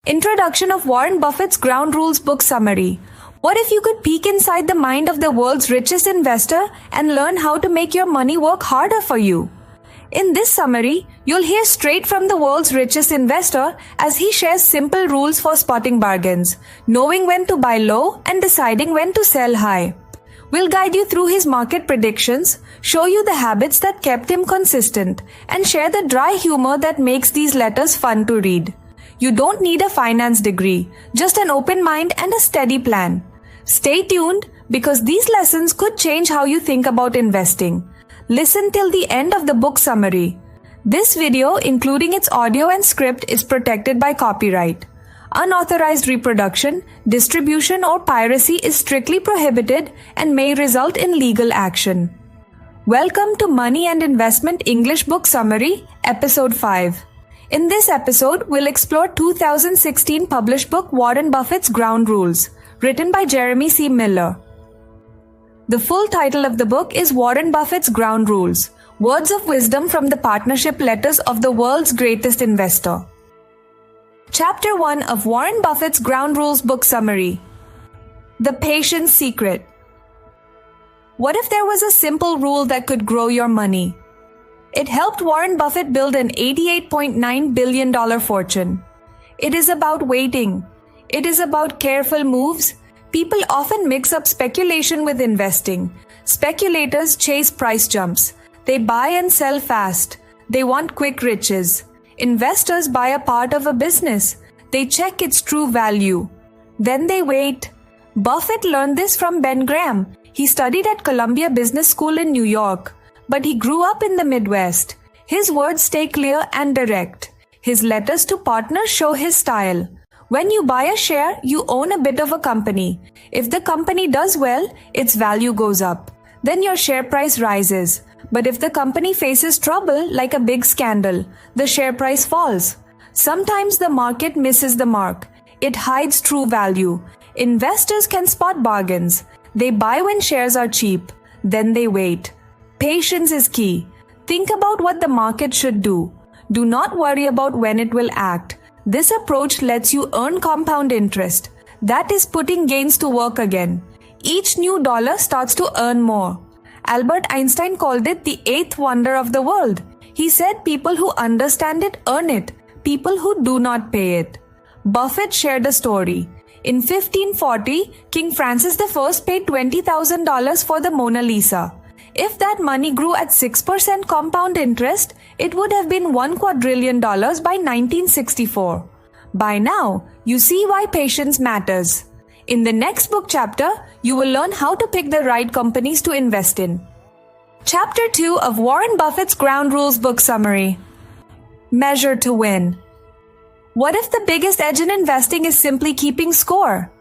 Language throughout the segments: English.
Introduction of Warren Buffett's Ground Rules book summary. What if you could peek inside the mind of the world's richest investor and learn how to make your money work harder for you? In this summary, you'll hear straight from the world's richest investor as he shares simple rules for spotting bargains, knowing when to buy low and deciding when to sell high. We'll guide you through his market predictions, show you the habits that kept him consistent, and share the dry humor that makes these letters fun to read. You don't need a finance degree, just an open mind and a steady plan. Stay tuned because these lessons could change how you think about investing. Listen till the end of the book summary. This video, including its audio and script, is protected by copyright. Unauthorized reproduction, distribution, or piracy is strictly prohibited and may result in legal action. Welcome to Money and Investment English Book Summary, Episode 5. In this episode, we'll explore 2016 published book Warren Buffett's Ground Rules, written by Jeremy C. Miller. The full title of the book is Warren Buffett's Ground Rules, Words of Wisdom from the Partnership Letters of the World's Greatest Investor. Chapter 1 of Warren Buffett's Ground Rules book summary. The Patience Secret. What if there was a simple rule that could grow your money? It helped Warren Buffett build an $88.9 billion fortune. It is about waiting. It is about careful moves. People often mix up speculation with investing. Speculators chase price jumps. They buy and sell fast. They want quick riches. Investors buy a part of a business. They check its true value. Then they wait. Buffett learned this from Ben Graham. He studied at Columbia Business School in New York. But he grew up in the Midwest. His words stay clear and direct. His letters to partners show his style. When you buy a share, you own a bit of a company. If the company does well, its value goes up. Then your share price rises. But if the company faces trouble, like a big scandal, the share price falls. Sometimes the market misses the mark. It hides true value. Investors can spot bargains. They buy when shares are cheap. Then they wait. Patience is key. Think about what the market should do. Do not worry about when it will act. This approach lets you earn compound interest. That is putting gains to work again. Each new dollar starts to earn more. Albert Einstein called it the eighth wonder of the world. He said people who understand it earn it. People who do not pay it. Buffett shared a story. In 1540, King Francis I paid $20,000 for the Mona Lisa. If that money grew at 6% compound interest, it would have been $1 quadrillion by 1964. By now, you see why patience matters. In the next book chapter, you will learn how to pick the right companies to invest in. Chapter 2 of Warren Buffett's Ground Rules book summary. Measure to win. What if the biggest edge in investing is simply keeping score?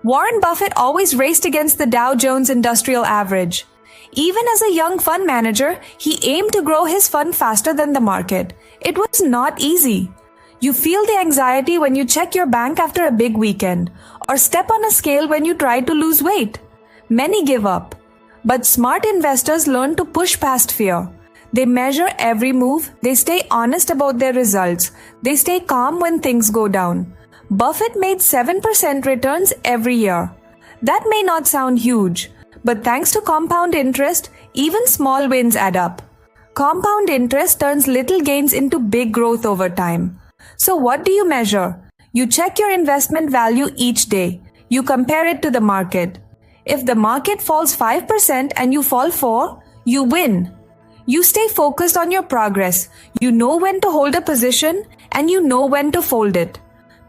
Warren Buffett always raced against the Dow Jones Industrial Average. Even as a young fund manager, he aimed to grow his fund faster than the market. It was not easy. You feel the anxiety when you check your bank after a big weekend, or step on a scale when you try to lose weight. Many give up. But smart investors learn to push past fear. They measure every move, they stay honest about their results, they stay calm when things go down. Buffett made 7% returns every year. That may not sound huge, but thanks to compound interest, even small wins add up. Compound interest turns little gains into big growth over time. So what do you measure? You check your investment value each day. You compare it to the market. If the market falls 5% and you fall 4%, you win. You stay focused on your progress. You know when to hold a position and you know when to fold it.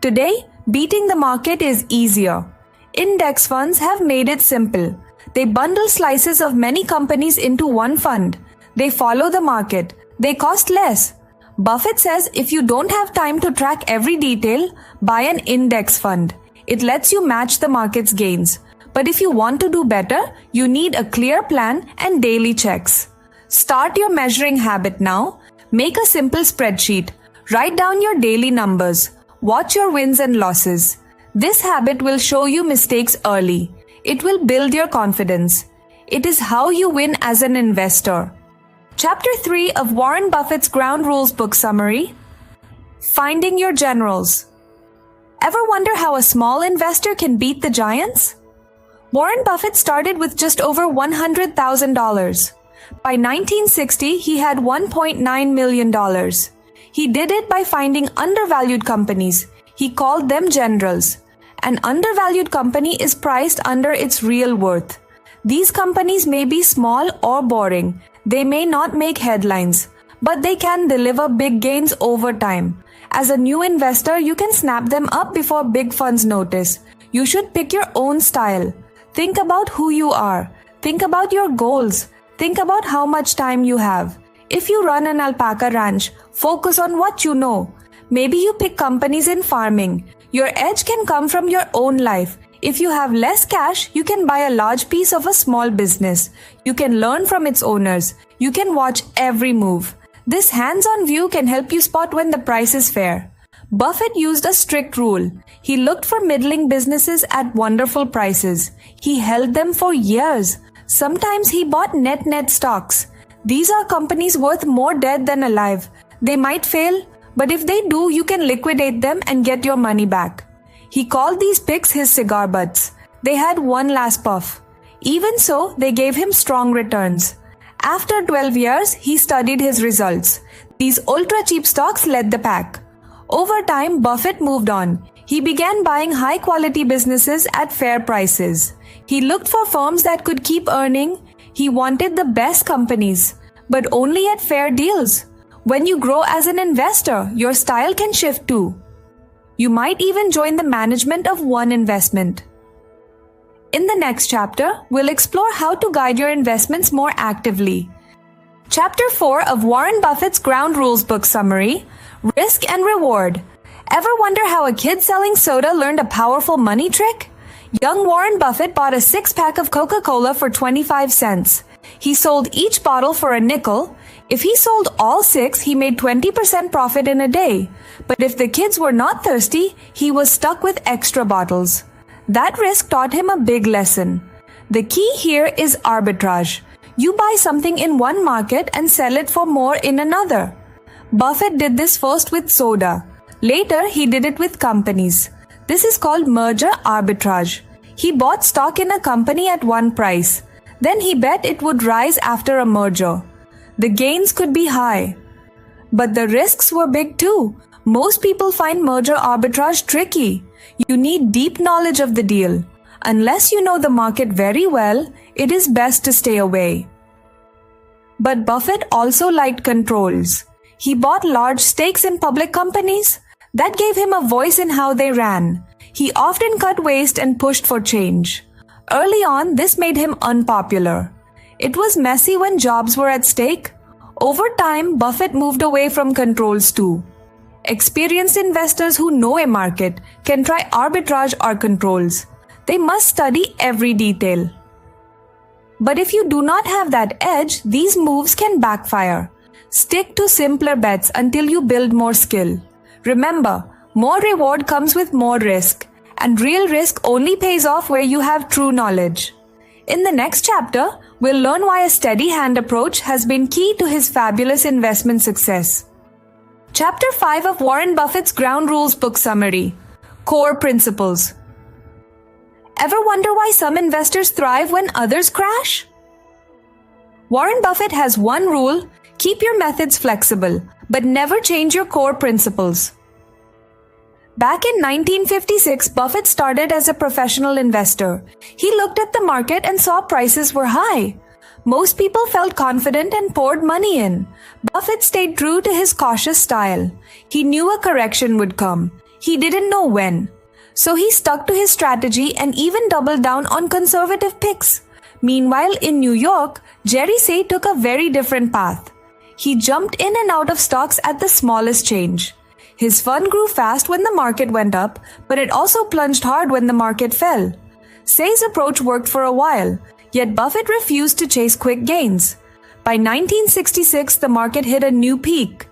Today, beating the market is easier. Index funds have made it simple. They bundle slices of many companies into one fund. They follow the market. They cost less. Buffett says if you don't have time to track every detail, buy an index fund. It lets you match the market's gains. But if you want to do better, you need a clear plan and daily checks. Start your measuring habit now. Make a simple spreadsheet. Write down your daily numbers. Watch your wins and losses. This habit will show you mistakes early. It will build your confidence. It is how you win as an investor. Chapter 3 of Warren Buffett's Ground Rules book summary. Finding your generals. Ever wonder how a small investor can beat the giants? Warren Buffett started with just over $100,000. By 1960, he had $1.9 million. He did it by finding undervalued companies. He called them generals. An undervalued company is priced under its real worth. These companies may be small or boring. They may not make headlines, but they can deliver big gains over time. As a new investor, you can snap them up before big funds notice. You should pick your own style. Think about who you are. Think about your goals. Think about how much time you have. If you run an alpaca ranch, focus on what you know. Maybe you pick companies in farming. Your edge can come from your own life. If you have less cash, you can buy a large piece of a small business. You can learn from its owners. You can watch every move. This hands-on view can help you spot when the price is fair. Buffett used a strict rule. He looked for middling businesses at wonderful prices. He held them for years. Sometimes he bought net stocks. These are companies worth more dead than alive. They might fail, but if they do, you can liquidate them and get your money back. He called these picks his cigar butts. They had one last puff. Even so, they gave him strong returns. After 12 years, he studied his results. These ultra-cheap stocks led the pack. Over time, Buffett moved on. He began buying high-quality businesses at fair prices. He looked for firms that could keep earning. He wanted the best companies, but only at fair deals. When you grow as an investor, your style can shift too. You might even join the management of one investment. In the next chapter, we'll explore how to guide your investments more actively. Chapter 4 of Warren Buffett's Ground Rules book summary, Risk and Reward. Ever wonder how a kid selling soda learned a powerful money trick? Young Warren Buffett bought a 6-pack of Coca-Cola for 25 cents. He sold each bottle for a nickel. If he sold all 6, he made 20% profit in a day. But if the kids were not thirsty, he was stuck with extra bottles. That risk taught him a big lesson. The key here is arbitrage. You buy something in one market and sell it for more in another. Buffett did this first with soda. Later, he did it with companies. This is called merger arbitrage. He bought stock in a company at one price. Then he bet it would rise after a merger. The gains could be high. But the risks were big too. Most people find merger arbitrage tricky. You need deep knowledge of the deal. Unless you know the market very well, it is best to stay away. But Buffett also liked controls. He bought large stakes in public companies. That gave him a voice in how they ran. He often cut waste and pushed for change. Early on, this made him unpopular. It was messy when jobs were at stake. Over time, Buffett moved away from controls too. Experienced investors who know a market can try arbitrage or controls. They must study every detail. But if you do not have that edge, these moves can backfire. Stick to simpler bets until you build more skill. Remember, more reward comes with more risk, and real risk only pays off where you have true knowledge. In the next chapter, we'll learn why a steady hand approach has been key to his fabulous investment success. Chapter 5 of Warren Buffett's Ground Rules book summary, Core Principles. Ever wonder why some investors thrive when others crash? Warren Buffett has one rule: keep your methods flexible, but never change your core principles. Back in 1956, Buffett started as a professional investor. He looked at the market and saw prices were high. Most people felt confident and poured money in. Buffett stayed true to his cautious style. He knew a correction would come. He didn't know when. So he stuck to his strategy and even doubled down on conservative picks. Meanwhile, in New York, Jerry Say took a very different path. He jumped in and out of stocks at the smallest change. His fund grew fast when the market went up, but it also plunged hard when the market fell. Say's approach worked for a while, yet Buffett refused to chase quick gains. By 1966, the market hit a new peak.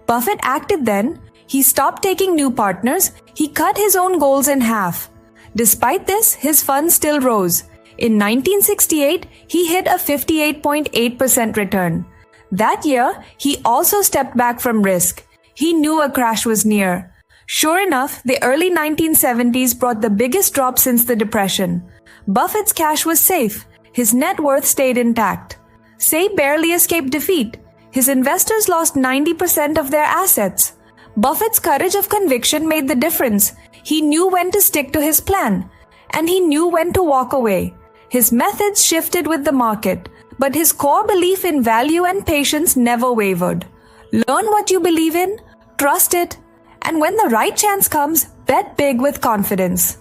Buffett acted then. He stopped taking new partners. He cut his own goals in half. Despite this, his fund still rose. In 1968, he hit a 58.8% return. That year, he also stepped back from risk. He knew a crash was near. Sure enough, the early 1970s brought the biggest drop since the Depression. Buffett's cash was safe. His net worth stayed intact. Say barely escaped defeat. His investors lost 90% of their assets. Buffett's courage of conviction made the difference. He knew when to stick to his plan, and he knew when to walk away. His methods shifted with the market, but his core belief in value and patience never wavered. Learn what you believe in, trust it, and when the right chance comes, bet big with confidence.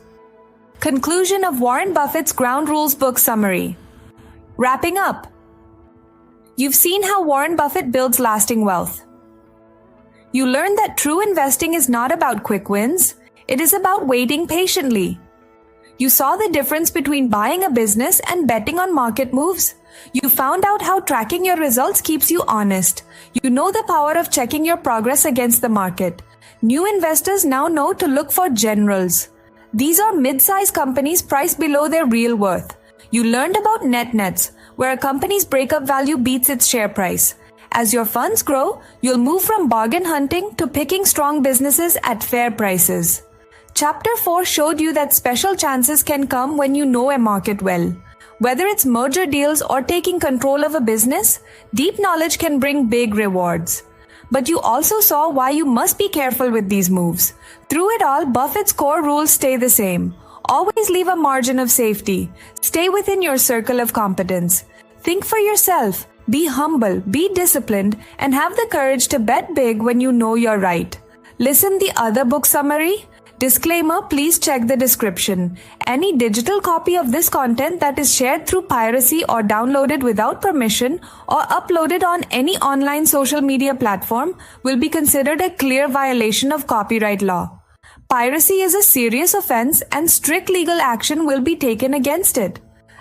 Conclusion of Warren Buffett's Ground Rules book summary. Wrapping up. You've seen how Warren Buffett builds lasting wealth. You learned that true investing is not about quick wins. It is about waiting patiently. You saw the difference between buying a business and betting on market moves. You found out how tracking your results keeps you honest. You know the power of checking your progress against the market. New investors now know to look for generals. These are mid-sized companies priced below their real worth. You learned about net-nets, where a company's breakup value beats its share price. As your funds grow, you'll move from bargain hunting to picking strong businesses at fair prices. Chapter 4 showed you that special chances can come when you know a market well. Whether it's merger deals or taking control of a business, deep knowledge can bring big rewards. But you also saw why you must be careful with these moves. Through it all, Buffett's core rules stay the same. Always leave a margin of safety. Stay within your circle of competence. Think for yourself. Be humble, be disciplined, and have the courage to bet big when you know you're right. Listen the other book summary. Disclaimer, please check the description. Any digital copy of this content that is shared through piracy or downloaded without permission or uploaded on any online social media platform will be considered a clear violation of copyright law. Piracy is a serious offense and strict legal action will be taken against it.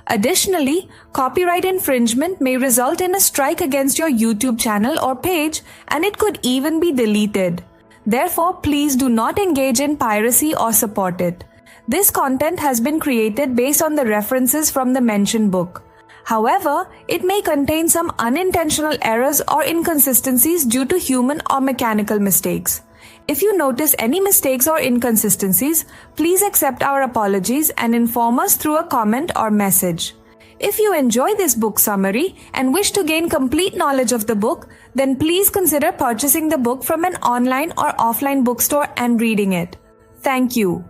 Additionally, copyright infringement may result in a strike against your YouTube channel or page, and it could even be deleted. Therefore, please do not engage in piracy or support it. This content has been created based on the references from the mentioned book. However, it may contain some unintentional errors or inconsistencies due to human or mechanical mistakes. If you notice any mistakes or inconsistencies, please accept our apologies and inform us through a comment or message. If you enjoy this book summary and wish to gain complete knowledge of the book, then please consider purchasing the book from an online or offline bookstore and reading it. Thank you.